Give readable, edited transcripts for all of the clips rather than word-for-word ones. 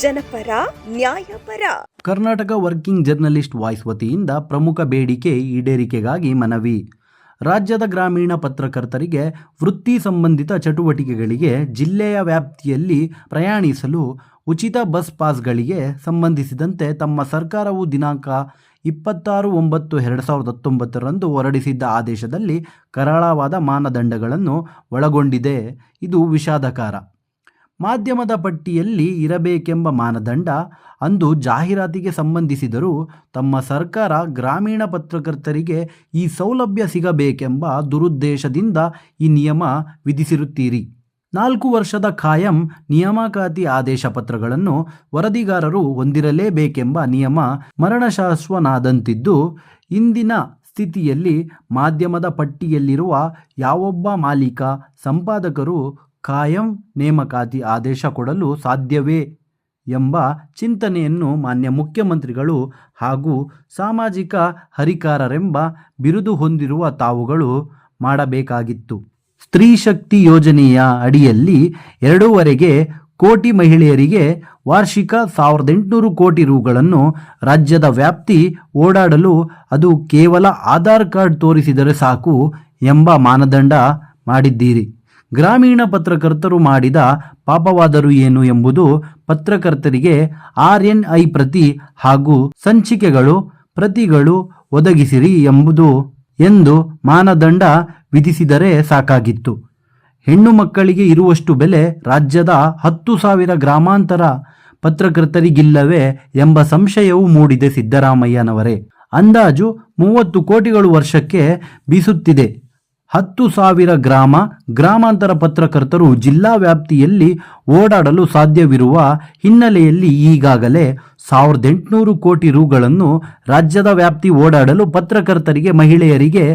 ಜನಪರ ನ್ಯಾಯಪರ. Karnataka working journalist voice ವತಿಯಿಂದ ಪ್ರಮುಖ ಬೇಡಿಕೆ ಈಡೇರಿಕೆಗಾಗಿ ಮನವಿ. ರಾಜ್ಯದ ಗ್ರಾಮೀಣ ಪತ್ರಕರ್ತರಿಗೆ ವೃತ್ತಿ ಸಂಬಂಧಿತ ಚಟುವಟಿಕೆಗಳಿಗೆ ಜಿಲ್ಲೆಯ ವ್ಯಾಪ್ತಿಯಲ್ಲಿ ಪ್ರಯಾಣಿಸಲು ಉಚಿತ ಬಸ್ ಪಾಸ್ಗಳಿಗೆ ಸಂಬಂಧಿಸಿದಂತೆ ತಮ್ಮ ಸರ್ಕಾರವು ದಿನಾಂಕ 26/9/2019 ಹೊರಡಿಸಿದ್ದ ಆದೇಶದಲ್ಲಿ ಕರಾಳವಾದ ಮಾನದಂಡಗಳನ್ನು ಒಳಗೊಂಡಿದೆ. ಇದು ವಿಷಾದಕರ. ಮಾಧ್ಯಮದ ಪಟ್ಟಿಯಲ್ಲಿ ಇರಬೇಕೆಂಬ ಮಾನದಂಡ ಅಂದು ಜಾಹೀರಾತಿಗೆ ಸಂಬಂಧಿಸಿದರೂ ತಮ್ಮ ಸರ್ಕಾರ ಗ್ರಾಮೀಣ ಪತ್ರಕರ್ತರಿಗೆ ಈ ಸೌಲಭ್ಯ ಸಿಗಬೇಕೆಂಬ ದುರುದ್ದೇಶದಿಂದ ಈ ನಿಯಮ ವಿಧಿಸಿರುತ್ತೀರಿ. 4 ವರ್ಷದ ಕಾಯಂ ನೇಮಕಾತಿ ಆದೇಶ ಪತ್ರಗಳನ್ನು ವರದಿಗಾರರು ಹೊಂದಿರಲೇಬೇಕೆಂಬ ನಿಯಮ ಮರಣಶಾಸನದಂತಿದ್ದು, ಇಂದಿನ ಸ್ಥಿತಿಯಲ್ಲಿ ಮಾಧ್ಯಮದ ಪಟ್ಟಿಯಲ್ಲಿರುವ ಯಾವೊಬ್ಬ ಮಾಲೀಕ ಸಂಪಾದಕರು ಕಾಯಂ ನೇಮಕಾತಿ ಆದೇಶ ಕೊಡಲು ಸಾಧ್ಯವೇ ಎಂಬ ಚಿಂತನೆಯನ್ನು ಮಾನ್ಯ ಮುಖ್ಯಮಂತ್ರಿಗಳು ಹಾಗೂ ಸಾಮಾಜಿಕ ಹರಿಕಾರರೆಂಬ ಬಿರುದು ಹೊಂದಿರುವ ತಾವುಗಳು ಮಾಡಬೇಕಾಗಿತ್ತು. ಸ್ತ್ರೀ ಶಕ್ತಿ ಯೋಜನೆಯ ಅಡಿಯಲ್ಲಿ 2.5 ಕೋಟಿ ಮಹಿಳೆಯರಿಗೆ ವಾರ್ಷಿಕ 1800 ಕೋಟಿ ರುಗಳನ್ನು ರಾಜ್ಯದ ವ್ಯಾಪ್ತಿ ಓಡಾಡಲು ಅದು ಕೇವಲ ಆಧಾರ್ ಕಾರ್ಡ್ ತೋರಿಸಿದರೆ ಸಾಕು ಎಂಬ ಮಾನದಂಡ ಮಾಡಿದ್ದೀರಿ. ಗ್ರಾಮೀಣ ಪತ್ರಕರ್ತರು ಮಾಡಿದ ಪಾಪವಾದರೂ ಏನು ಎಂಬುದು ಪತ್ರಕರ್ತರಿಗೆ RNI ಪ್ರತಿ ಹಾಗೂ ಸಂಚಿಕೆಗಳು ಪ್ರತಿಗಳು ಒದಗಿಸಿರಿ ಎಂದು ಮಾನದಂಡ ವಿಧಿಸಿದರೆ ಸಾಕಾಗಿತ್ತು. ಹೆಣ್ಣು ಮಕ್ಕಳಿಗೆ ಇರುವಷ್ಟು ಬೆಲೆ ರಾಜ್ಯದ 10,000 ಗ್ರಾಮಾಂತರ ಪತ್ರಕರ್ತರಿಗಿಲ್ಲವೇ ಎಂಬ ಸಂಶಯವು ಮೂಡಿದೆ. ಸಿದ್ದರಾಮಯ್ಯನವರೇ, ಅಂದಾಜು 30 ಕೋಟಿಗಳು ವರ್ಷಕ್ಕೆ ಬೀಸುತ್ತಿದೆ. 10,000 ಗ್ರಾಮಾಂತರ ಪತ್ರಕರ್ತರು ಜಿಲ್ಲಾ ವ್ಯಾಪ್ತಿಯಲ್ಲಿ ಓಡಾಡಲು ಸಾಧ್ಯವಿರುವ ಹಿನ್ನೆಲೆಯಲ್ಲಿ ಈಗಾಗಲೇ 1800 ಕೋಟಿ ರುಗಳನ್ನು ರಾಜ್ಯದ ವ್ಯಾಪ್ತಿ ಓಡಾಡಲು ಪತ್ರಕರ್ತರಿಗೆ ಮಹಿಳೆಯರಿಗೆ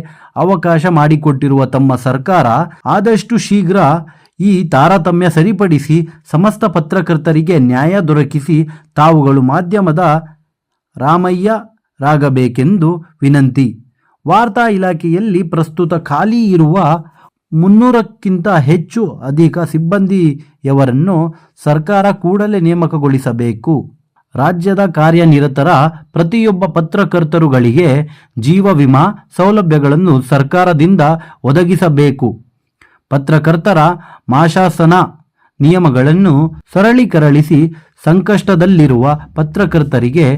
ಅವಕಾಶ ಮಾಡಿಕೊಟ್ಟಿರುವ ತಮ್ಮ ಸರ್ಕಾರ ಆದಷ್ಟು ಶೀಘ್ರ ಈ ತಾರತಮ್ಯ ಸರಿಪಡಿಸಿ ಸಮಸ್ತ ಪತ್ರಕರ್ತರಿಗೆ ನ್ಯಾಯ ದೊರಕಿಸಿ ತಾವುಗಳು ಮಾಧ್ಯಮದ ರಾಮಯ್ಯರಾಗಬೇಕೆಂದು ವಿನಂತಿ. ವಾರ್ತಾ ಇಲಾಖೆಯಲ್ಲಿ ಪ್ರಸ್ತುತ ಖಾಲಿ ಇರುವ 300ಕ್ಕಿಂತ ಹೆಚ್ಚು ಅಧಿಕ ಸಿಬ್ಬಂದಿಯವರನ್ನು ಸರ್ಕಾರ ಕೂಡಲೇ ನೇಮಕಗೊಳಿಸಬೇಕು. ರಾಜ್ಯದ ಕಾರ್ಯನಿರತರ ಪ್ರತಿಯೊಬ್ಬ ಪತ್ರಕರ್ತರುಗಳಿಗೆ ಜೀವ ವಿಮಾ ಸೌಲಭ್ಯಗಳನ್ನು ಸರ್ಕಾರದಿಂದ ಒದಗಿಸಬೇಕು. ಪತ್ರಕರ್ತರ ಮಾಶಾಸನ ನಿಯಮಗಳನ್ನು ಸರಳೀಕರಿಸಿ ಸಂಕಷ್ಟದಲ್ಲಿರುವ ಪತ್ರಕರ್ತರಿಗೆ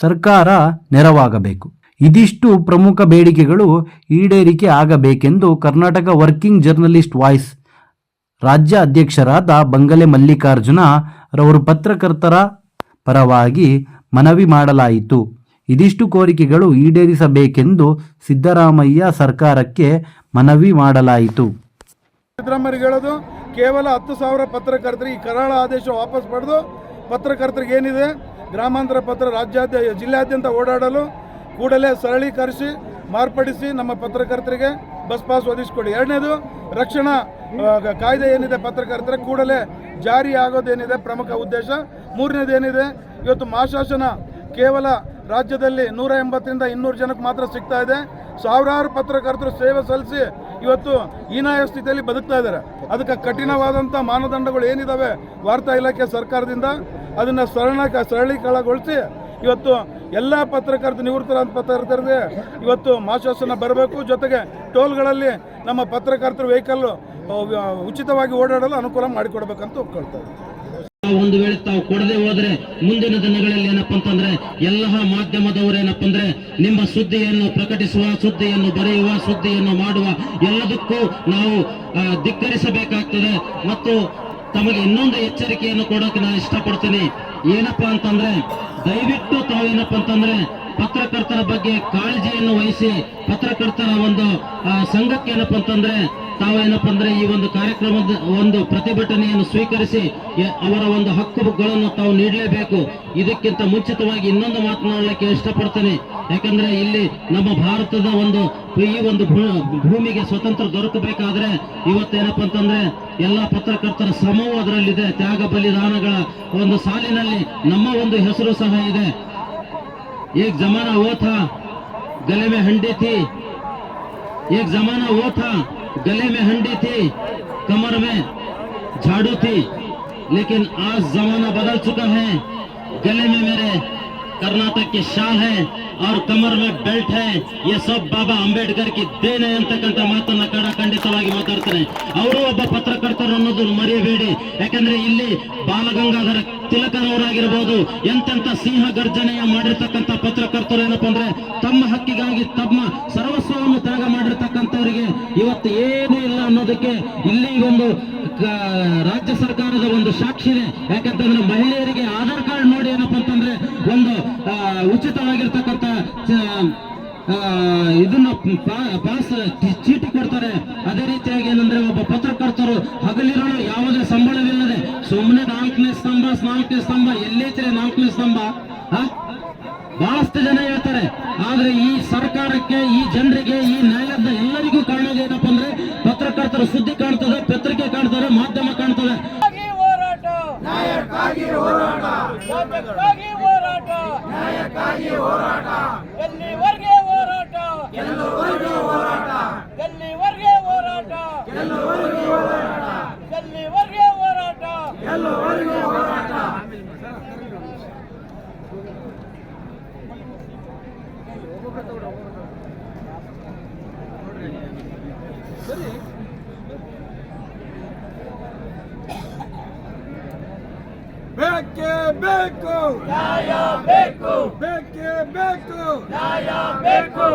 ಸರ್ಕಾರ ನೆರವಾಗಬೇಕು. ಇದಿಷ್ಟು ಪ್ರಮುಖ ಬೇಡಿಕೆಗಳು ಈಡೇರಿಕೆ ಆಗಬೇಕೆಂದು ಕರ್ನಾಟಕ ವರ್ಕಿಂಗ್ ಜರ್ನಲಿಸ್ಟ್ ವಾಯ್ಸ್ ರಾಜ್ಯ ಅಧ್ಯಕ್ಷರಾದ ಬಂಗಲೆ ಮಲ್ಲಿಕಾರ್ಜುನ ರವರು ಪತ್ರಕರ್ತರ ಪರವಾಗಿ ಮನವಿ ಮಾಡಲಾಯಿತು. ಇದಿಷ್ಟು ಕೋರಿಕೆಗಳು ಈಡೇರಿಸಬೇಕೆಂದು ಸಿದ್ದರಾಮಯ್ಯ ಸರ್ಕಾರಕ್ಕೆ ಮನವಿ ಮಾಡಲಾಯಿತು. ಸಿದ್ದರಾಮಯ್ಯ ಹೇಳೋದು ಕೇವಲ 10,000 ಪತ್ರಕರ್ತರಿಗೆ ಈ ಕರಾಳ ಆದೇಶ ವಾಪಸ್ ಪಡೆದು ಪತ್ರಕರ್ತರಿಗೆ ಏನಿದೆ ಗ್ರಾಮಾಂತರ ಪತ್ರ ಜಿಲ್ಲಾದ್ಯಂತ ಓಡಾಡಲು ಕೂಡಲೇ ಸರಳೀಕರಿಸಿ ಮಾರ್ಪಡಿಸಿ ನಮ್ಮ ಪತ್ರಕರ್ತರಿಗೆ ಬಸ್ ಪಾಸ್ ಒದಗಿಸಿಕೊಡಿ. 2ನೇದು ರಕ್ಷಣಾ ಕಾಯ್ದೆ ಏನಿದೆ ಪತ್ರಕರ್ತರ ಕೂಡಲೇ ಜಾರಿ ಆಗೋದೇನಿದೆ ಪ್ರಮುಖ ಉದ್ದೇಶ. 3ನೇದು ಏನಿದೆ ಇವತ್ತು ಮಾಶಾಸನ ಕೇವಲ ರಾಜ್ಯದಲ್ಲಿ 180ರಿಂದ 200 ಜನಕ್ಕೆ ಮಾತ್ರ ಸಿಗ್ತಾ ಇದೆ. ಸಾವಿರಾರು ಪತ್ರಕರ್ತರು ಸೇವೆ ಸಲ್ಲಿಸಿ ಇವತ್ತು ಹೀನಾಯ ಸ್ಥಿತಿಯಲ್ಲಿ ಬದುಕ್ತಾ ಇದ್ದಾರೆ. ಅದಕ್ಕೆ ಕಠಿಣವಾದಂಥ ಮಾನದಂಡಗಳು ಏನಿದ್ದಾವೆ ವಾರ್ತಾ ಇಲಾಖೆ ಸರ್ಕಾರದಿಂದ ಅದನ್ನು ಸರಳೀಕರಣಗೊಳಿಸಿ ಇವತ್ತು ಎಲ್ಲ ನಿವೃತ್ತರಾದ ಪತ್ರಕರ್ತರಿಗೆ ಇವತ್ತು ಮಾಶಾಸನ ಬರಬೇಕು. ಜೊತೆಗೆ ಟೋಲ್ಗಳಲ್ಲಿ ನಮ್ಮ ಪತ್ರಕರ್ತರು ವೆಹಿಕಲ್ ಉಚಿತವಾಗಿ ಓಡಾಡಲು ಅನುಕೂಲ ಮಾಡಿಕೊಡ್ಬೇಕಂತ ಒಪ್ಕೊಳ್ತಾರೆ. ಒಂದು ವೇಳೆ ತಾವು ಕೊಡದೆ ಹೋದ್ರೆ ಮುಂದಿನ ದಿನಗಳಲ್ಲಿ ಏನಪ್ಪಾ ಅಂತಂದ್ರೆ ಎಲ್ಲ ಮಾಧ್ಯಮದವರು ಏನಪ್ಪಾ ಅಂದ್ರೆ ನಿಮ್ಮ ಸುದ್ದಿಯನ್ನು ಪ್ರಕಟಿಸುವ, ಸುದ್ದಿಯನ್ನು ಬರೆಯುವ, ಸುದ್ದಿಯನ್ನು ಮಾಡುವ ಎಲ್ಲದಕ್ಕೂ ನಾವು ಧಿಕ್ಕರಿಸಬೇಕಾಗ್ತದೆ. ಮತ್ತು ತಮಗೆ ಇನ್ನೊಂದು ಎಚ್ಚರಿಕೆಯನ್ನು ಕೊಡೋಕೆ ನಾನು ಇಷ್ಟಪಡ್ತೀನಿ. ಏನಪ್ಪಾ ಅಂತಂದ್ರೆ ದಯವಿಟ್ಟು ತಾವೇನಪ್ಪಾ ಅಂತಂದ್ರೆ ಪತ್ರಕರ್ತರ ಬಗ್ಗೆ ಕಾಳಜಿಯನ್ನು ವಹಿಸಿ ಪತ್ರಕರ್ತರ ಒಂದು ಸಂಘಕ್ಕೆ ಏನಪ್ಪಾ ಅಂತಂದ್ರೆ ತಾವೇನಪ್ಪ ಅಂದ್ರೆ ಈ ಒಂದು ಕಾರ್ಯಕ್ರಮದ ಒಂದು ಪ್ರತಿಭಟನೆಯನ್ನು ಸ್ವೀಕರಿಸಿ ಅವರ ಒಂದು ಹಕ್ಕುಗಳನ್ನು ತಾವು ನೀಡಲೇಬೇಕು. ಇದಕ್ಕಿಂತ ಮುಂಚಿತವಾಗಿ ಇನ್ನೊಂದು ಮಾತನಾಡಲಿಕ್ಕೆ ಇಷ್ಟಪಡ್ತೇನೆ. ಯಾಕಂದ್ರೆ ಇಲ್ಲಿ ನಮ್ಮ ಭಾರತದ ಈ ಒಂದು ಭೂಮಿಗೆ ಸ್ವತಂತ್ರ ದೊರಕಬೇಕಾದ್ರೆ ಇವತ್ತೇನಪ್ಪ ಅಂತಂದ್ರೆ ಎಲ್ಲ ಪತ್ರಕರ್ತರ ಶ್ರಮವೂ ಅದರಲ್ಲಿದೆ. ತ್ಯಾಗ ಬಲಿದಾನಗಳ ಒಂದು ಸಾಲಿನಲ್ಲಿ ನಮ್ಮ ಒಂದು ಹೆಸರು ಸಹ ಇದೆ. एक जमाना वो था गले में हंडी थी, एक जमाना वो था गले में हंडी थी, कमर में झाड़ू थी, लेकिन आज जमाना बदल चुका है। गले में मेरे कर्नाटक की शाल है और कमर में बेल्ट है, ये सब बाबा अंಬೇಡ್ಕರ್ की देन ಅಂತಕ್ಕಂಥ ಮಾತನ್ನ ಖಂಡಿತವಾಗಿ ಮಾತಾಡ್ತಾರೆ. ಅವರು ಒಬ್ಬ ಪತ್ರಕರ್ತರು ಅನ್ನೋದನ್ನು ಮರೆಯಬೇಡಿ. ಯಾಕಂದ್ರೆ ಇಲ್ಲಿ ಬಾಲಗಂಗಾಧರ ತಿಲಕರವರಾಗಿರ್ಬೋದು, ಎಂತೆಂತ ಸಿಂಹ ಗರ್ಜನೆಯ ಮಾಡಿರ್ತಕ್ಕಂಥ ಪತ್ರಕರ್ತರು ಏನಪ್ಪಾ ಅಂದ್ರೆ ತಮ್ಮ ಹಕ್ಕಿಗಾಗಿ ತಮ್ಮ ಸರ್ವಸ್ವವನ್ನು ತ್ಯಾಗ ಮಾಡಿರ್ತಕ್ಕಂಥವರಿಗೆ ಇವತ್ತು ಏನೂ ಇಲ್ಲ ಅನ್ನೋದಕ್ಕೆ ಇಲ್ಲಿ ಒಂದು ರಾಜ್ಯ ಸರ್ಕಾರದ ಒಂದು ಸಾಕ್ಷಿ ಇದೆ. ಯಾಕಂತಂದ್ರೆ ಮಹಿಳೆಯರಿಗೆ ಆಧಾರ್ ಕಾರ್ಡ್ ನೋಡಿ ಏನಪ್ಪಾ ಅಂತಂದ್ರೆ ಒಂದು ಉಚಿತವಾಗಿರ್ತಕ್ಕಂಥ ಇದನ್ನ ಪಾಸ್ ಚೀಟಿ ಕೊಡ್ತಾರೆ. ಅದೇ ರೀತಿಯಾಗಿ ಏನಂದ್ರೆ ಒಬ್ಬ ಪತ್ರಕರ್ತರು ಹಗಲಿರಲು ಯಾವುದೇ ಸಂಬಳವಿಲ್ಲದೆ ಸುಮ್ಮನೆ ನಾಲ್ಕನೇ ಸ್ತಂಭ ಎಲ್ಲೈತ್ರಿ 4ನೇ ಸ್ತಂಭ ಬಹಳಷ್ಟು ಜನ ಹೇಳ್ತಾರೆ. ಆದ್ರೆ ಈ ಸರ್ಕಾರಕ್ಕೆ, ಈ ಜನರಿಗೆ, ಈ ನ್ಯಾಯದ ಎಲ್ಲರಿಗೂ ಕಾರಣದ ಏನಪ್ಪಾ ಅಂದ್ರೆ ಪತ್ರಕರ್ತರು ಸುದ್ದಿ ಕಾಣ್ತದೆ, ಪತ್ರಿಕೆ ಕಾಣ್ತದೆ, ಮಾಧ್ಯಮ ಕಾಣ್ತದೆ. ನ್ಯಾಯಕ್ಕಾಗಿ ಹೋರಾಟ, ನ್ಯಾಯಕ್ಕಾಗಿ ಹೋರಾಟ, ನ್ಯಾಯಕ್ಕಾಗಿ ಹೋರಾಟ, ಎಲ್ಲಿವರೆಗೆ ಹೋರಾಟ, ಎಲ್ಲವರೆಗೆ ಹೋರಾಟ, ಎಲ್ಲಿವರೆಗೆ ಹೋರಾಟ, ಎಲ್ಲವರೆಗೆ ಹೋರಾಟ, ಎಲ್ಲಿವರೆಗೆ ಹೋರಾಟ, ಎಲ್ಲವರೆಗೆ ಹೋರಾಟ. ಬೇಕೇ ಬೇಕು ನ್ಯಾಯ, ಬೇಕು ಬೇಕೇ ಬೇಕು ನ್ಯಾಯ, ಬೇಕು.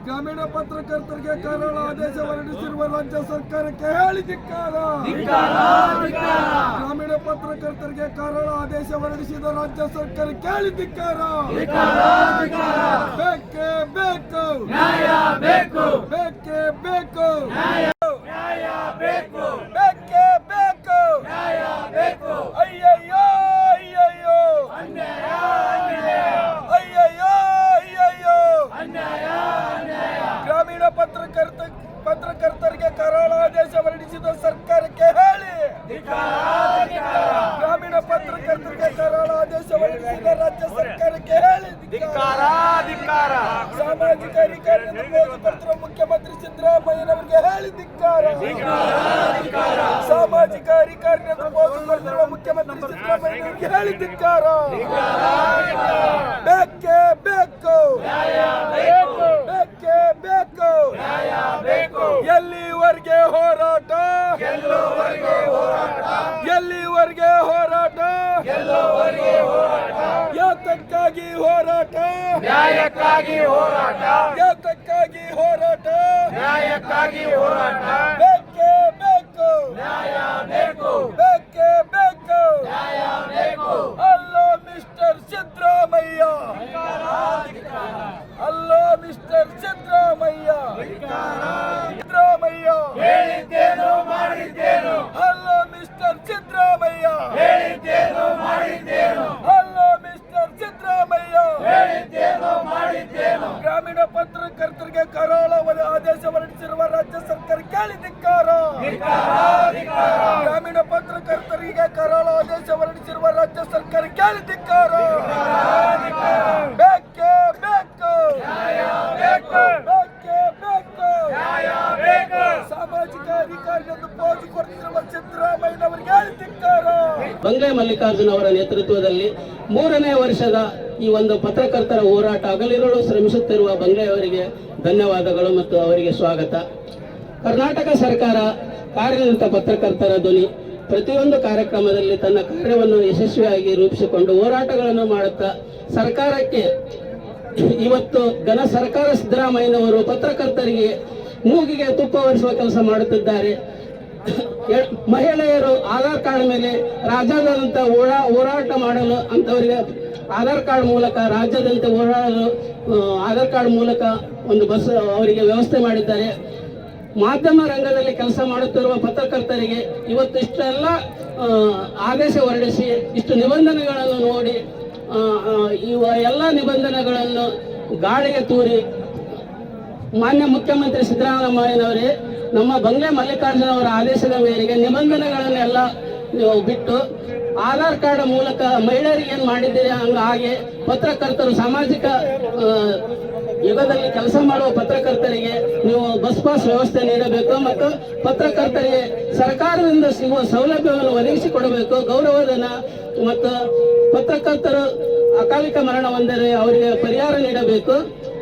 ಗ್ರಾಮೀಣ ಪತ್ರಕರ್ತರಿಗೆ ಕರಾಳ ಆದೇಶ ಹೊರಡಿಸಿರುವ ರಾಜ್ಯ ಸರ್ಕಾರಕ್ಕೆ ಹೇಳಿ ಧಿಕ್ಕಾರ. ಗ್ರಾಮೀಣ ಪತ್ರಕರ್ತರಿಗೆ ಕರಾಳ ಆದೇಶ ಹೊರಡಿಸಿದ ರಾಜ್ಯ ಸರ್ಕಾರಕ್ಕೆ ಹೇಳಿ ಧಿಕ್ಕಾರ. ಬೇಕೇ ಬೇಕು ನ್ಯಾಯ, ಬೇಕು ಬೇಕೇ ಬೇಕು ನ್ಯಾಯ, ನ್ಯಾಯ ಬೇಕು ಬೇಕೇ ಬೇಕು ನ್ಯಾಯ, ಬೇಕು. ಅಯ್ಯಯ್ಯೋ ಅಯ್ಯಯ್ಯೋ ಅನ್ಯಾಯ, ಅಯ್ಯಯ್ಯೋ ಅಯ್ಯಯ್ಯೋ ಅನ್ಯಾಯ, ಅನ್ಯಾಯ. ಗ್ರಾಮೀಣ ಪತ್ರಕರ್ತರಿಗೆ ಕರಾಳ ಆದೇಶ ಹೊರಡಿಸಿದ ಸರ್ಕಾರಕ್ಕೆ ಹೇಳಿ ಗ್ರಾಮೀಣ ಪತ್ರಕರ್ತರಿಗೆ ಕರಾಳ ಆದೇಶ ಹೊರಡಿಸಿದ ರಾಜ್ಯ ಸರ್ಕಾರಕ್ಕೆ ಹೇಳಿ ಸಾಮಾಜಿಕ ಅಧಿಕಾರಿಯನ್ನು ಘೋಷಿಸಿರುವ ಮುಖ್ಯಮಂತ್ರಿ ಸಿದ್ದರಾಮಯ್ಯನವರಿಗೆ ಹೇಳಿ ಧಿಕ್ಕಾರ. ಸಾಮಾಜಿಕ ಅಧಿಕಾರಿಯನ್ನು ಘೋಷಿಸಿರುವ ಮುಖ್ಯಮಂತ್ರಿ ಸಿದ್ದರಾಮಯ್ಯನವರಿಗೆ ಹೇಳಿ ಧಿಕ್ಕಾರ. ಬೇಕೇ ಬೇಕು ಬೇಕೇ ಬೇಕು ಎಲ್ಲಿವರೆಗೆ ಹೋರಾಟ, ಎಲ್ಲಿವರೆಗೆ ಹೋರಾಟ, ಯಾತಕ್ಕಾಗಿ ಹೋರಾಟ, ನ್ಯಾಯಕ್ಕಾಗಿ ಹೋರಾಟ, ಯಾತಕ್ಕಾಗಿ ಹೋರಾಟ, ನ್ಯಾಯಕ್ಕಾಗಿ ಹೋರಾಟ. ಬೇಕೇ ಬೇಕು ನ್ಯಾಯ, ಬೇಕು ಬೇಕೇ ಬೇಕು ನ್ಯಾಯ, ಬೇಕು. ಅಲ್ಲೋ ಮಿಸ್ಟರ್ ಸಿದ್ದರಾಮಯ್ಯ, ಅಲ್ಲೋ ಮಿಸ್ಟರ್ ಸಿದ್ದರಾಮಯ್ಯ, ಸಿದ್ದರಾಮಯ್ಯ ಹೇಳಿದ್ದೇನು ಮಾಡಿದ್ದೇನು, ಅಲ್ಲೋ ಮಿಸ್ಟರ್ ಸಿದ್ದರಾಮಯ್ಯ ಹೇಳಿದ್ದೇನು ಮಾಡಿದ್ದೇನು, ಅಲ್ಲೋ ಮಿಸ್ಟರ್ ಸಿದ್ದರಾಮಯ್ಯ ಹೇಳಿದ್ದೇನು ಮಾಡಿದ್ದೇನು. ಗ್ರಾಮೀಣ ಪತ್ರಕರ್ತರಿಗೆ ಕರಾಳ ಆದೇಶ ಹೊರಡಿಸಿರುವ ರಾಜ್ಯ ಸರ್ಕಾರ ಕೇಳಿ ಧಿಕ್ಕಾರ. ಗ್ರಾಮೀಣ ಪತ್ರಕರ್ತರಿಗೆ ಕರಾಳ ಆದೇಶ ಹೊರಡಿಸಿರುವ ರಾಜ್ಯ ಸರ್ಕಾರ ಕೇಳಿ ಧಿಕ್ಕಾರ. ಬೇಕೇ ಬೇಕು ನ್ಯಾಯ, ಬೇಕು ಬೇಕೇ ಬೇಕು ನ್ಯಾಯ, ಬೇಕು. ಸಾಮಾಜಿಕ ಅಧಿಕಾರಿಯನ್ನು ಪೋಜು ಕೊಡ್ತಿರುವ ಸಿದ್ದರಾಮಯ್ಯನವರಿಗೆ ಹೇಳಿ ಧಿಕ್ಕಾರ. ಬಂಗ್ಲೆ ಮಲ್ಲಿಕಾರ್ಜುನ ಅವರ ನೇತೃತ್ವದಲ್ಲಿ 3ನೇ ವರ್ಷದ ಈ ಒಂದು ಪತ್ರಕರ್ತರ ಹೋರಾಟ ಹಗಲಿರುಳು ಶ್ರಮಿಸುತ್ತಿರುವ ಬಂಗ್ಲೆಯವರಿಗೆ ಧನ್ಯವಾದಗಳು ಮತ್ತು ಅವರಿಗೆ ಸ್ವಾಗತ. ಕರ್ನಾಟಕ ಸರ್ಕಾರ ಕಾರ್ಯನಿರತ ಪತ್ರಕರ್ತರ ಧ್ವನಿ ಪ್ರತಿಯೊಂದು ಕಾರ್ಯಕ್ರಮದಲ್ಲಿ ತನ್ನ ಕಾರ್ಯವನ್ನು ಯಶಸ್ವಿಯಾಗಿ ರೂಪಿಸಿಕೊಂಡು ಹೋರಾಟಗಳನ್ನು ಮಾಡುತ್ತಾ ಸರ್ಕಾರಕ್ಕೆ ಇವತ್ತು ಘನ ಸರ್ಕಾರ ಸಿದ್ದರಾಮಯ್ಯನವರು ಪತ್ರಕರ್ತರಿಗೆ ಮೂಗಿಗೆ ತುಪ್ಪ ಹೊರಿಸುವ ಕೆಲಸ ಮಾಡುತ್ತಿದ್ದಾರೆ. ಮಹಿಳೆಯರು ಆಧಾರ್ ಕಾರ್ಡ್ ಮೇಲೆ ರಾಜ್ಯಾದ್ಯಂತ ಹೋರಾಟ ಮಾಡಲು ಅಂತವರಿಗೆ ಆಧಾರ್ ಕಾರ್ಡ್ ಮೂಲಕ ರಾಜ್ಯಾದ್ಯಂತ ಓಡಾಡಲು ಆಧಾರ್ ಕಾರ್ಡ್ ಮೂಲಕ ಒಂದು ಬಸ್ ಅವರಿಗೆ ವ್ಯವಸ್ಥೆ ಮಾಡಿದ್ದಾರೆ. ಮಾಧ್ಯಮ ರಂಗದಲ್ಲಿ ಕೆಲಸ ಮಾಡುತ್ತಿರುವ ಪತ್ರಕರ್ತರಿಗೆ ಇವತ್ತು ಇಷ್ಟೆಲ್ಲ ಆದೇಶ ಹೊರಡಿಸಿ ಇಷ್ಟು ನಿಬಂಧನೆಗಳನ್ನು ನೋಡಿ ಎಲ್ಲ ನಿಬಂಧನೆಗಳನ್ನು ಗಾಳಿಗೆ ತೂರಿ ಮಾನ್ಯ ಮುಖ್ಯಮಂತ್ರಿ ಸಿದ್ದರಾಮಯ್ಯನವರೇ ನಮ್ಮ ಬಂಗ್ಲೆ ಮಲ್ಲಿಕಾರ್ಜುನ ಅವರ ಆದೇಶದ ಮೇರೆಗೆ ನಿಬಂಧನೆಗಳನ್ನೆಲ್ಲ ಬಿಟ್ಟು ಆಧಾರ್ ಕಾರ್ಡ್ ಮೂಲಕ ಮಹಿಳೆಯರಿಗೆ ಏನು ಮಾಡಿದ್ದೀರಿ ಹಾಗೆ ಪತ್ರಕರ್ತರು ಸಾಮಾಜಿಕ ಯುಗದಲ್ಲಿ ಕೆಲಸ ಮಾಡುವ ಪತ್ರಕರ್ತರಿಗೆ ನೀವು ಬಸ್ ಪಾಸ್ ವ್ಯವಸ್ಥೆ ನೀಡಬೇಕು ಮತ್ತು ಪತ್ರಕರ್ತರಿಗೆ ಸರ್ಕಾರದಿಂದ ಸಿಗುವ ಸೌಲಭ್ಯವನ್ನು ಒದಗಿಸಿಕೊಡಬೇಕು. ಗೌರವಧನ ಮತ್ತು ಪತ್ರಕರ್ತರು ಅಕಾಲಿಕ ಮರಣ ಹೊಂದರೆ ಅವರಿಗೆ ಪರಿಹಾರ ನೀಡಬೇಕು.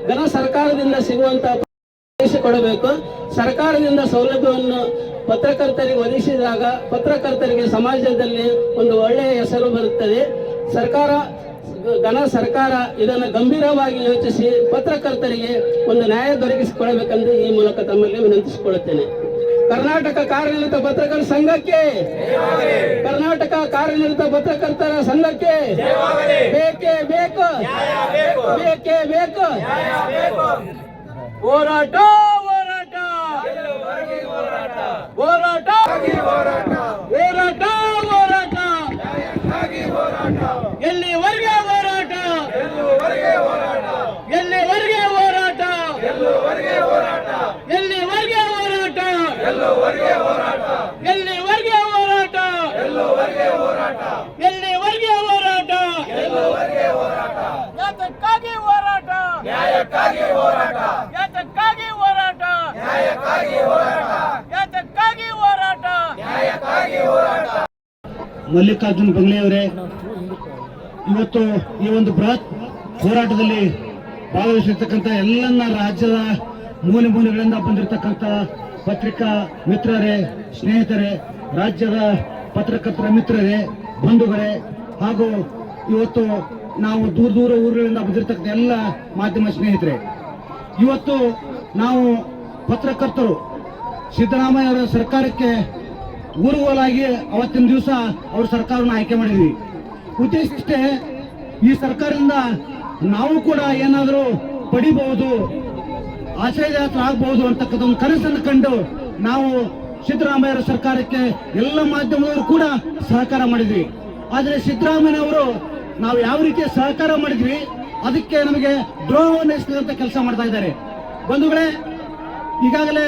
ಘನ ಸರ್ಕಾರದಿಂದ ಸಿಗುವಂತಹ ಒದಗಿಸಿಕೊಡಬೇಕು. ಸರ್ಕಾರದಿಂದ ಸೌಲಭ್ಯವನ್ನು ಪತ್ರಕರ್ತರಿಗೆ ಒದಗಿಸಿದಾಗ ಪತ್ರಕರ್ತರಿಗೆ ಸಮಾಜದಲ್ಲಿ ಒಂದು ಒಳ್ಳೆಯ ಹೆಸರು ಬರುತ್ತದೆ. ಘನ ಸರ್ಕಾರ ಇದನ್ನು ಗಂಭೀರವಾಗಿ ಯೋಚಿಸಿ ಪತ್ರಕರ್ತರಿಗೆ ಒಂದು ನ್ಯಾಯ ದೊರಕಿಸಿಕೊಡಬೇಕೆಂದು ಈ ಮೂಲಕ ತಮ್ಮಲ್ಲಿ ವಿನಂತಿಸಿಕೊಳ್ಳುತ್ತೇನೆ. ಕರ್ನಾಟಕ ಕಾರ್ಯನಿರತ ಪತ್ರಕರ್ತರ ಸಂಘಕ್ಕೆ, ಕರ್ನಾಟಕ ಕಾರ್ಯನಿರತ ಪತ್ರಕರ್ತರ ಸಂಘಕ್ಕೆ ಬೇಕೇ ಬೇಕು, ಬೇಕೇ ಬೇಕು. ಹೋರಾಟ ಹೋರಾಟ ಹೋರಾಟ ಹೋರಾಟ ಹೋರಾಟ ಎಲ್ಲಿವರೆಗೆ ಹೋರಾಟ, ಎಲ್ಲಿವರೆಗೆ ಹೋರಾಟ, ಎಲ್ಲಿವರೆಗೆ ಹೋರಾಟ, ಎಲ್ಲಿವರೆಗೆ ಹೋರಾಟ, ಎಲ್ಲಿವರೆಗೆ ಹೋರಾಟ, ಎಲ್ಲಿವರೆಗೆ ಹೋರಾಟ, ಯಾತಕ್ಕಾಗಿ ಹೋರಾಟ, ನ್ಯಾಯಕ್ಕಾಗಿ ಹೋರಾಟ, ಯಾತಕ್ಕಾಗಿ ಹೋರಾಟ, ನ್ಯಾಯಕ್ಕಾಗಿ ಹೋರಾಟ, ಯಾತಕ್ಕಾಗಿ ಹೋರಾಟ, ನ್ಯಾಯಕ್ಕಾಗಿ ಹೋರಾಟ. ಮಲ್ಲಿಕಾರ್ಜುನ್ ಬಂಗ್ಲೆಯವರೇ, ಇವತ್ತು ಈ ಒಂದು ಬೃಹತ್ ಹೋರಾಟದಲ್ಲಿ ಭಾಗವಹಿಸಿರ್ತಕ್ಕಂಥ ಎಲ್ಲನ್ನ ರಾಜ್ಯದ ಮೂಲೆ ಮೂಲೆಗಳಿಂದ ಬಂದಿರತಕ್ಕಂಥ ಪತ್ರಿಕಾ ಮಿತ್ರರೇ, ಸ್ನೇಹಿತರೆ, ರಾಜ್ಯದ ಪತ್ರಕರ್ತರ ಮಿತ್ರರೇ, ಬಂಧುಗಳೇ, ಹಾಗೂ ಇವತ್ತು ನಾವು ದೂರ ದೂರ ಊರುಗಳಿಂದ ಬಂದಿರತಕ್ಕಂಥ ಎಲ್ಲ ಮಾಧ್ಯಮ ಸ್ನೇಹಿತರೆ, ಇವತ್ತು ನಾವು ಪತ್ರಕರ್ತರು ಸಿದ್ದರಾಮಯ್ಯ ಅವರ ಸರ್ಕಾರಕ್ಕೆ ಊರುಗೋಲಾಗಿ ಅವತ್ತಿನ ದಿವಸ ಅವ್ರ ಸರ್ಕಾರವನ್ನು ಆಯ್ಕೆ ಮಾಡಿದ್ವಿ. ಉದ್ದೇಶ ಇಷ್ಟೇ, ಈ ಸರ್ಕಾರದಿಂದ ನಾವು ಕೂಡ ಏನಾದರೂ ಪಡಿಬಹುದು, ಆಶ್ರಯದಾತ ಆಗಬಹುದು ಅಂತಕ್ಕಂಥ ಒಂದು ಕನಸನ್ನು ಕಂಡು ನಾವು ಸಿದ್ದರಾಮಯ್ಯ ಸರ್ಕಾರಕ್ಕೆ ಎಲ್ಲ ಮಾಧ್ಯಮದವರು ಕೂಡ ಸಹಕಾರ ಮಾಡಿದ್ವಿ. ಆದರೆ ಸಿದ್ದರಾಮಯ್ಯನವರು ನಾವು ಯಾವ ರೀತಿ ಸಹಕಾರ ಮಾಡಿದ್ವಿ ಅದಕ್ಕೆ ನಮಗೆ ದ್ರೋಹವನ್ನು ಎಸಗಂತ ಕೆಲಸ ಮಾಡ್ತಾ ಇದ್ದಾರೆ. ಬಂಧುಗಳೇ, ಈಗಾಗಲೇ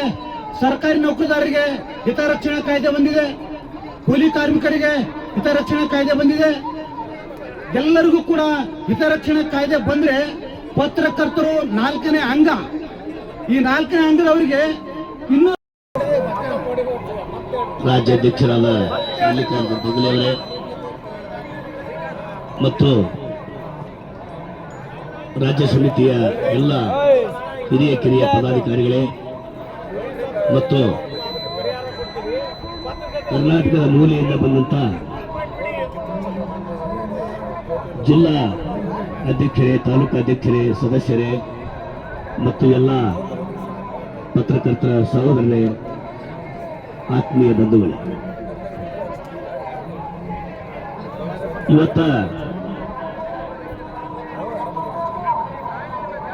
ಸರ್ಕಾರಿ ನೌಕರದಾರರಿಗೆ ಹಿತರಕ್ಷಣಾ ಕಾಯ್ದೆ ಬಂದಿದೆ, ಕೂಲಿ ಕಾರ್ಮಿಕರಿಗೆ ಹಿತರಕ್ಷಣಾ ಕಾಯ್ದೆ ಬಂದಿದೆ. ಎಲ್ಲರಿಗೂ ಕೂಡ ಹಿತರಕ್ಷಣಾ ಕಾಯ್ದೆ ಬಂದ್ರೆ ಪತ್ರಕರ್ತರು 4ನೇ ಅಂಗ, ಈ 4ನೇ ಅಂಗದವರಿಗೆ ಇನ್ನೂ ರಾಜ್ಯಾಧ್ಯಕ್ಷರಾದ ಮಲ್ಲಿಕಾರ್ಜುನ್ ಬಂಗ್ಲೆಯವರೇ ಮತ್ತು ರಾಜ್ಯ ಸಮಿತಿಯ ಎಲ್ಲ ಹಿರಿಯ ಕಿರಿಯ ಪದಾಧಿಕಾರಿಗಳೇ ಮತ್ತು ಕರ್ನಾಟಕದ ಮೂಲೆಯಿಂದ ಬಂದಂತ ಜಿಲ್ಲಾ ಅಧ್ಯಕ್ಷರೇ, ತಾಲೂಕು ಅಧ್ಯಕ್ಷರೇ, ಸದಸ್ಯರೇ ಮತ್ತು ಎಲ್ಲ ಪತ್ರಕರ್ತರ ಸಹೋದರರೇ, ಆತ್ಮೀಯ ಬಂಧುಗಳೇ, ಇವತ್ತ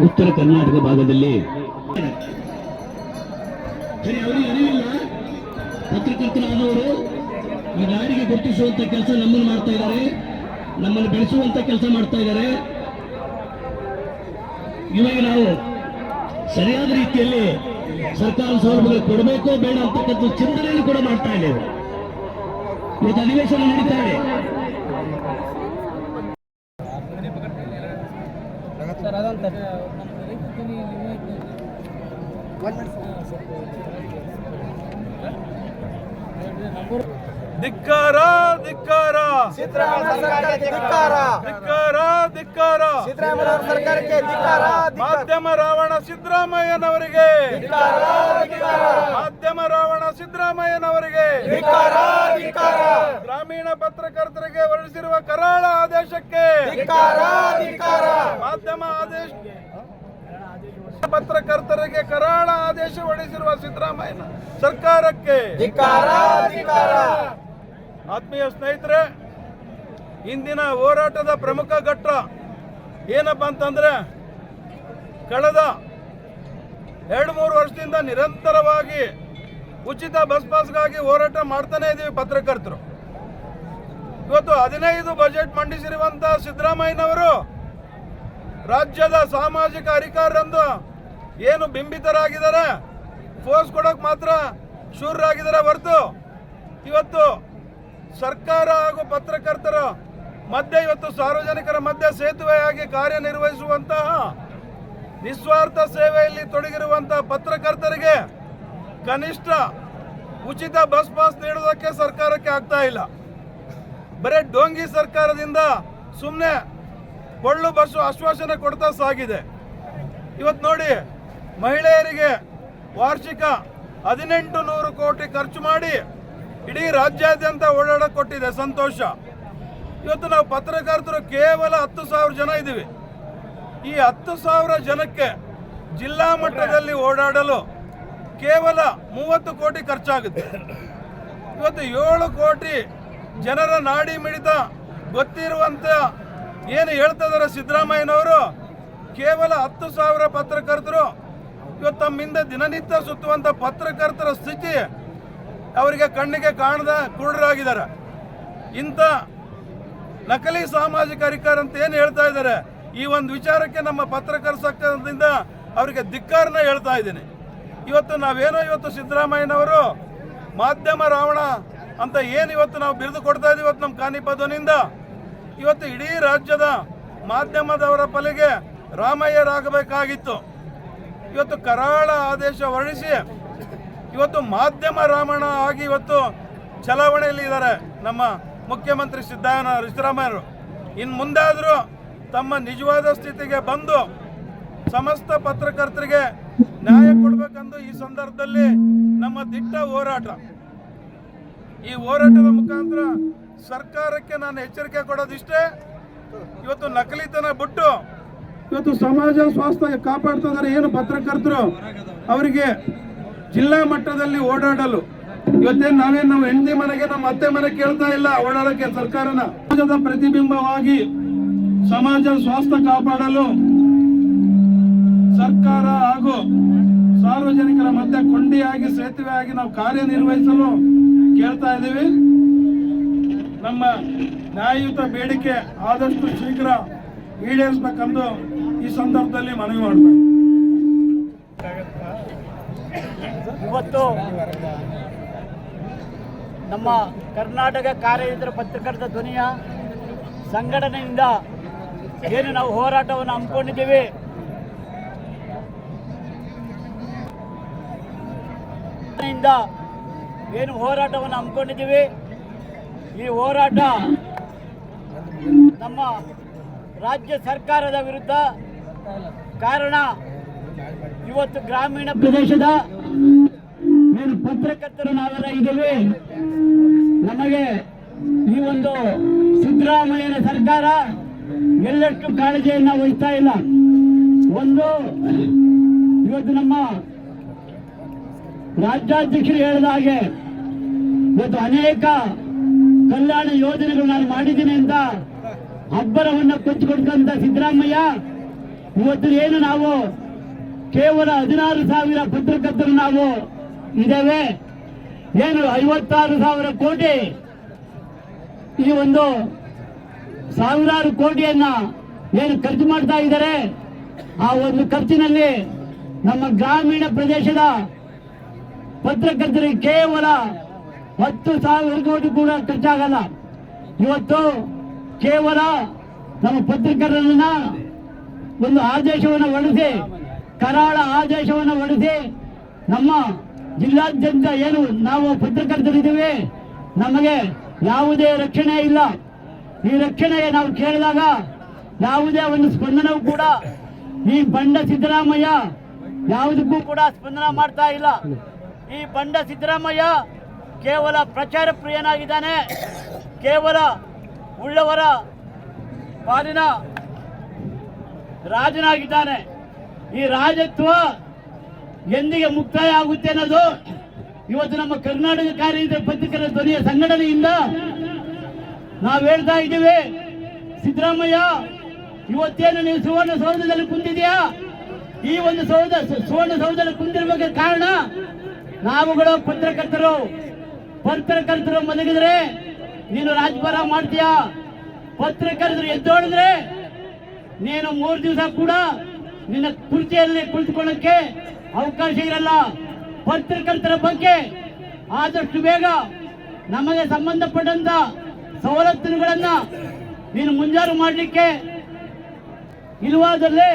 ಉತ್ತರ ಕರ್ನಾಟಕ ಭಾಗದಲ್ಲಿ ಅವರಿಗೆ ಅರಿವಿಲ್ಲ. ಪತ್ರಕರ್ತರಾದವರು ಈ ನಾಡಿಗೆ ಗುರುತಿಸುವಂತ ಕೆಲಸ ನಮ್ಮನ್ನು ಮಾಡ್ತಾ ಇದ್ದಾರೆ, ನಮ್ಮನ್ನು ಬೆಳೆಸುವಂತ ಕೆಲಸ ಮಾಡ್ತಾ ಇದ್ದಾರೆ. ಇವಾಗ ನಾವು ಸರಿಯಾದ ರೀತಿಯಲ್ಲಿ ಸರ್ಕಾರ ಸೌಲಭ್ಯಗಳು ಕೊಡಬೇಕೋ ಬೇಡ ಅಂತಕ್ಕಂಥ ಚಿಂತನೆಯನ್ನು ಕೂಡ ಮಾಡ್ತಾ ಇದ್ದೇವೆ. ಇವತ್ತು ಅಧಿವೇಶನ ನಡೀತಾ ಇದೆ. ಧಿಕ್ಕಾರ ಧಿಕ್ಕಾರ ಸಿದ್ದರಾಮಯ್ಯ ಸರ್ಕಾರಕ್ಕೆ ಧಿಕ್ಕಾರ, ಧಿಕ್ಕಾರ ಧಿಕ್ಕಾರ ಸಿದ್ದರಾಮಯ್ಯ ಸರ್ಕಾರಕ್ಕೆ ಧಿಕ್ಕಾರ, ಮಾಧ್ಯಮ ರಾವಣ ಸಿದ್ದರಾಮಯ್ಯನವರಿಗೆ, ಧಿಕ್ಕಾರ, ಧಿಕ್ಕಾರ, ಮಾಧ್ಯಮ ರಾವಣ ಸಿದ್ದರಾಮಯ್ಯನವರಿಗೆ, ಧಿಕ್ಕಾರ, ಧಿಕ್ಕಾರ, ಗ್ರಾಮೀಣ ಪತ್ರಕರ್ತರಿಗೆ ಹೊರಡಿಸಿರುವ ಕರಾಳ ಆದೇಶಕ್ಕೆ ಧಿಕ್ಕಾರ, ಧಿಕ್ಕಾರ, ಮಾಧ್ಯಮ ಆದೇಶ ಪತ್ರಕರ್ತರಿಗೆ ಕರಾಳ ಆದೇಶ ಹೊರಡಿಸಿರುವ ಸಿದ್ದರಾಮಯ್ಯ ಸರ್ಕಾರಕ್ಕೆ ಧಿಕ್ಕಾರ, ಧಿಕ್ಕಾರ. ಆತ್ಮೀಯ ಸ್ನೇಹಿತರೆ, ಇಂದಿನ ಹೋರಾಟದ ಪ್ರಮುಖ ಘಟ್ಟ ಏನಪ್ಪಾ ಅಂತಂದ್ರೆ, ಕಳೆದ 2-3 ವರ್ಷದಿಂದ ನಿರಂತರವಾಗಿ ಉಚಿತ ಬಸ್ ಪಾಸ್ಗಾಗಿ ಹೋರಾಟ ಮಾಡ್ತಾನೆ ಇದೀವಿ ಪತ್ರಕರ್ತರು. ಇವತ್ತು 15 ಬಜೆಟ್ ಮಂಡಿಸಿರುವಂತಹ ಸಿದ್ದರಾಮಯ್ಯನವರು ರಾಜ್ಯದ ಸಾಮಾಜಿಕ ಅಧಿಕಾರರಂದು ಏನು ಬಿಂಬಿತರಾಗಿದ್ದಾರೆ, ಫೋರ್ಸ್ ಕೊಡೋಕೆ ಮಾತ್ರ ಶೂರರಾಗಿದ್ದಾರೆ ಹೊರತು ಇವತ್ತು ಸರ್ಕಾರ ಹಾಗೂ ಪತ್ರಕರ್ತರ ಮಧ್ಯೆ ಇವತ್ತು ಸಾರ್ವಜನಿಕರ ಮಧ್ಯೆ ಸೇತುವೆಯಾಗಿ ಕಾರ್ಯನಿರ್ವಹಿಸುವಂತಹ ನಿಸ್ವಾರ್ಥ ಸೇವೆಯಲ್ಲಿ ತೊಡಗಿರುವಂತಹ ಪತ್ರಕರ್ತರಿಗೆ ಕನಿಷ್ಠ ಉಚಿತ ಬಸ್ ಪಾಸ್ ನೀಡುವುದಕ್ಕೆ ಸರ್ಕಾರಕ್ಕೆ ಆಗ್ತಾ ಇಲ್ಲ. ಬರೀ ಡೋಂಗಿ ಸರ್ಕಾರದಿಂದ ಸುಮ್ಮನೆ ಕೊಳ್ಳು ಬಸ್ಸು ಆಶ್ವಾಸನೆ ಕೊಡ್ತಾ ಸಾಗಿದೆ. ಇವತ್ತು ನೋಡಿ, ಮಹಿಳೆಯರಿಗೆ ವಾರ್ಷಿಕ 1800 ಕೋಟಿ ಖರ್ಚು ಮಾಡಿ ಇಡೀ ರಾಜ್ಯಾದ್ಯಂತ ಓಡಾಡಕ್ಕೆ ಕೊಟ್ಟಿದೆ, ಸಂತೋಷ. ಇವತ್ತು ನಾವು ಪತ್ರಕರ್ತರು ಕೇವಲ 10,000 ಜನ ಇದ್ದೀವಿ. ಈ 10,000 ಜನಕ್ಕೆ ಜಿಲ್ಲಾ ಮಟ್ಟದಲ್ಲಿ ಓಡಾಡಲು ಕೇವಲ 30 ಕೋಟಿ ಖರ್ಚಾಗುತ್ತೆ. ಇವತ್ತು 7 ಕೋಟಿ ಜನರ ನಾಡಿ ಮಿಡಿತ ಗೊತ್ತಿರುವಂತ ಏನು ಹೇಳ್ತಾ ಇದ್ದಾರೆ ಸಿದ್ದರಾಮಯ್ಯನವರು, ಕೇವಲ 10,000 ಪತ್ರಕರ್ತರು ಇವತ್ತು ತಮ್ಮಿಂದ ದಿನನಿತ್ಯ ಸುತ್ತುವಂತ ಪತ್ರಕರ್ತರ ಸ್ಥಿತಿ ಅವರಿಗೆ ಕಣ್ಣಿಗೆ ಕಾಣದ ಕುರುಡರಾಗಿದ್ದಾರೆ. ಇಂಥ ನಕಲಿ ಸಾಮಾಜಿಕ ಅಧಿಕಾರ ಅಂತ ಏನು ಹೇಳ್ತಾ ಇದ್ದಾರೆ, ಈ ಒಂದು ವಿಚಾರಕ್ಕೆ ನಮ್ಮ ಪತ್ರಕರ್ತರ ಸಂಘದಿಂದ ಅವರಿಗೆ ಧಿಕ್ಕಾರನ ಹೇಳ್ತಾ ಇದ್ದೀನಿ. ಇವತ್ತು ನಾವೇನೋ ಇವತ್ತು ಸಿದ್ದರಾಮಯ್ಯನವರು ಮಾಧ್ಯಮ ರಾವಣ ಅಂತ ಏನು ಇವತ್ತು ನಾವು ಬಿರುದು ಕೊಡ್ತಾ ಇದ್ದೀವಿ ಇವತ್ತು ನಮ್ಮ ಕಾನಿಪದನಿಂದ, ಇವತ್ತು ಇಡೀ ರಾಜ್ಯದ ಮಾಧ್ಯಮದವರ ಪಾಲಿಗೆ ರಾಮಯ್ಯರಾಗಬೇಕಾಗಿತ್ತು. ಇವತ್ತು ಕರಾಳ ಆದೇಶ ಹೊರಡಿಸಿ ಇವತ್ತು ಮಾಧ್ಯಮ ರಾವಣ ಆಗಿ ಇವತ್ತು ಚಲಾವಣೆಯಲ್ಲಿ ಇದ್ದಾರೆ ನಮ್ಮ ಮುಖ್ಯಮಂತ್ರಿ ಸಿದ್ದರಾಮಯ್ಯರು. ಇನ್ನು ಮುಂದಾದರೂ ತಮ್ಮ ನಿಜವಾದ ಸ್ಥಿತಿಗೆ ಬಂದು ಸಮಸ್ತ ಪತ್ರಕರ್ತರಿಗೆ ನ್ಯಾಯ ಕೊಡಬೇಕೆಂದು ಈ ಸಂದರ್ಭದಲ್ಲಿ ನಮ್ಮ ದಿಟ್ಟ ಹೋರಾಟ, ಈ ಹೋರಾಟದ ಮುಖಾಂತರ ಸರ್ಕಾರಕ್ಕೆ ನಾನು ಎಚ್ಚರಿಕೆ ಕೊಡೋದಿಷ್ಟೇ, ಇವತ್ತು ನಕಲಿತನ ಬಿಟ್ಟು ಇವತ್ತು ಸಮಾಜ ಸ್ವಾಸ್ಥ್ಯ ಕಾಪಾಡ್ತಾ ಇದ್ದಾರೆ ಏನು ಪತ್ರಕರ್ತರು, ಅವರಿಗೆ ಜಿಲ್ಲಾ ಮಟ್ಟದಲ್ಲಿ ಓಡಾಡಲು ಇವತ್ತೇನು ನಾವು ಹೆಂಡತಿ ಮನೆಗೆ ನಮ್ಮ ಅತ್ತೆ ಮನೆ ಕೇಳ್ತಾ ಇಲ್ಲ ಓಡಾಡಕ್ಕೆ ಸರ್ಕಾರನ. ಸಮಾಜದ ಪ್ರತಿಬಿಂಬವಾಗಿ ಸಮಾಜ ಸ್ವಾಸ್ಥ್ಯ ಕಾಪಾಡಲು ಸರ್ಕಾರ ಹಾಗೂ ಸಾರ್ವಜನಿಕರ ಮಧ್ಯೆ ಕೊಂಡಿಯಾಗಿ ಸೇತುವೆಯಾಗಿ ನಾವು ಕಾರ್ಯನಿರ್ವಹಿಸಲು ಕೇಳ್ತಾ ಇದ್ದೀವಿ. ನಮ್ಮ ನ್ಯಾಯಯುತ ಬೇಡಿಕೆ ಆದಷ್ಟು ಶೀಘ್ರ ಈಡೇರಿಸಬೇಕೆಂದು ಈ ಸಂದರ್ಭದಲ್ಲಿ ಮನವಿ ಮಾಡ್ತಾರೆ. ಇವತ್ತು ನಮ್ಮ ಕರ್ನಾಟಕ ಕಾರ್ಯನಿರತ ಪತ್ರಕರ್ತರ ಧ್ವನಿಯ ಸಂಘಟನೆಯಿಂದ ಏನು ನಾವು ಹೋರಾಟವನ್ನು ಹಮ್ಮಿಕೊಂಡಿದ್ದೀವಿ, ಏನು ಹೋರಾಟವನ್ನು ಹಮ್ಮಿಕೊಂಡಿದ್ದೀವಿ, ಈ ಹೋರಾಟ ನಮ್ಮ ರಾಜ್ಯ ಸರ್ಕಾರದ ವಿರುದ್ಧ. ಕಾರಣ ಇವತ್ತು ಗ್ರಾಮೀಣ ಪ್ರದೇಶದ ಏನು ಪತ್ರಕರ್ತರು ನಾವೆಲ್ಲ ಇದ್ದೀವಿ, ನಮಗೆ ಈ ಒಂದು ಸಿದ್ದರಾಮಯ್ಯನ ಸರ್ಕಾರ ಎಲ್ಲಷ್ಟು ಕಾಳಜಿಯನ್ನು ವಹಿಸ್ತಾ ಇಲ್ಲ. ಒಂದು, ಇವತ್ತು ನಮ್ಮ ರಾಜ್ಯಾಧ್ಯಕ್ಷರು ಹೇಳಿದ ಹಾಗೆ ಇವತ್ತು ಅನೇಕ ಕಲ್ಯಾಣ ಯೋಜನೆಗಳು ನಾನು ಮಾಡಿದ್ದೀನಿ ಅಂತ ಅಬ್ಬರವನ್ನು ಕೊಚ್ಚಿಕೊಡ್ತಂತ ಸಿದ್ದರಾಮಯ್ಯ ಇವತ್ತು ಏನು ನಾವು ಕೇವಲ 16,000 ಪತ್ರಕರ್ತರು ನಾವು ಇದ್ದೇವೆ, ಏನು 56,000 ಕೋಟಿ ಈ ಒಂದು ಸಾವಿರಾರು ಕೋಟಿಯನ್ನ ಏನು ಖರ್ಚು ಮಾಡ್ತಾ ಇದ್ದಾರೆ. ಆ ಒಂದು ಖರ್ಚಿನಲ್ಲಿ ನಮ್ಮ ಗ್ರಾಮೀಣ ಪ್ರದೇಶದ ಪತ್ರಕರ್ತರಿಗೆ ಕೇವಲ 10,000 ಕೋಟಿ ಕೂಡ ಖರ್ಚಾಗಲ್ಲ. ಇವತ್ತು ಕೇವಲ ನಮ್ಮ ಪತ್ರಕರ್ತರನ್ನ ಒಂದು ಆದೇಶವನ್ನು ಹೊರಡಿಸಿ, ಕರಾಳ ಆದೇಶವನ್ನು ಹೊರಡಿಸಿ ನಮ್ಮ ಜಿಲ್ಲಾದ್ಯಂತ ಏನು ನಾವು ಪತ್ರಕರ್ತರಿದ್ದೀವಿ ನಮಗೆ ಯಾವುದೇ ರಕ್ಷಣೆ ಇಲ್ಲ. ಈ ರಕ್ಷಣೆಗೆ ನಾವು ಕೇಳಿದಾಗ ಯಾವುದೇ ಒಂದು ಸ್ಪಂದನವೂ ಕೂಡ ಈ ಬಂಡ ಸಿದ್ದರಾಮಯ್ಯ ಯಾವುದಕ್ಕೂ ಕೂಡ ಸ್ಪಂದನ ಮಾಡ್ತಾ ಇಲ್ಲ. ಈ ಬಂಡ ಸಿದ್ದರಾಮಯ್ಯ ಕೇವಲ ಪ್ರಚಾರ ಪ್ರಿಯನಾಗಿದ್ದಾನೆ, ಕೇವಲ ಉಳ್ಳವರ ಪಾಲಿನ ರಾಜನಾಗಿದ್ದಾನೆ. ಈ ರಾಜತ್ವ ಎಂದಿಗೆ ಮುಕ್ತಾಯ ಆಗುತ್ತೆ ಅನ್ನೋದು ಇವತ್ತು ನಮ್ಮ ಕರ್ನಾಟಕ ಕಾರ್ಯನಿರತ ಪತ್ರಕರ್ತರ ಧ್ವನಿಯ ಸಂಘಟನೆಯಿಂದ ನಾವು ಹೇಳ್ತಾ ಇದ್ದೀವಿ. ಸಿದ್ದರಾಮಯ್ಯ, ಇವತ್ತೇನು ನೀವು ಸುವರ್ಣಸೌಧದಲ್ಲಿ ಕುಂತಿದೆಯಾ, ಈ ಒಂದು ಸುವರ್ಣಸೌಧದಲ್ಲಿ ಕುಂತಿರ್ಬೇಕಾದ ಕಾರಣ ನಾವುಗಳು ಪತ್ರಕರ್ತರು ಮಲಗಿದ್ರೆ ನೀನು ರಾಜಭಾರ ಮಾಡ್ತೀಯ, ಪತ್ರಕರ್ತರು ಎದ್ದೋಡಿದ್ರೆ ನೀನು 3 ದಿವಸ ಕೂಡ ನಿನ್ನ ಕುರ್ಚಿಯಲ್ಲಿ ಕುಳಿತುಕೊಳ್ಳಕ್ಕೆ ಅವಕಾಶ ಇರಲ್ಲ. ಪತ್ರಕರ್ತರ ಬಗ್ಗೆ ಆದಷ್ಟು ಬೇಗ ನಮಗೆ ಸಂಬಂಧಪಟ್ಟಂತ ಸವಲತ್ತುಗಳನ್ನ ನೀನು ಮುಂಜಾರು ಮಾಡಲಿಕ್ಕೆ ಇಲ್ಲವಾದಲ್ಲಿ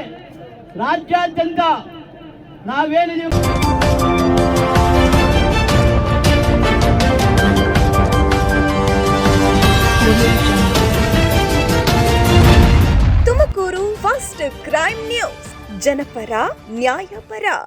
ರಾಜ್ಯಾದ್ಯಂತ ನಾವೇನಿದೀವಿ ತುಮಕೂರು ಫಸ್ಟ್ ಕ್ರೈಮ್ ನ್ಯೂಸ್, ಜನಪರ ನ್ಯಾಯಪರ.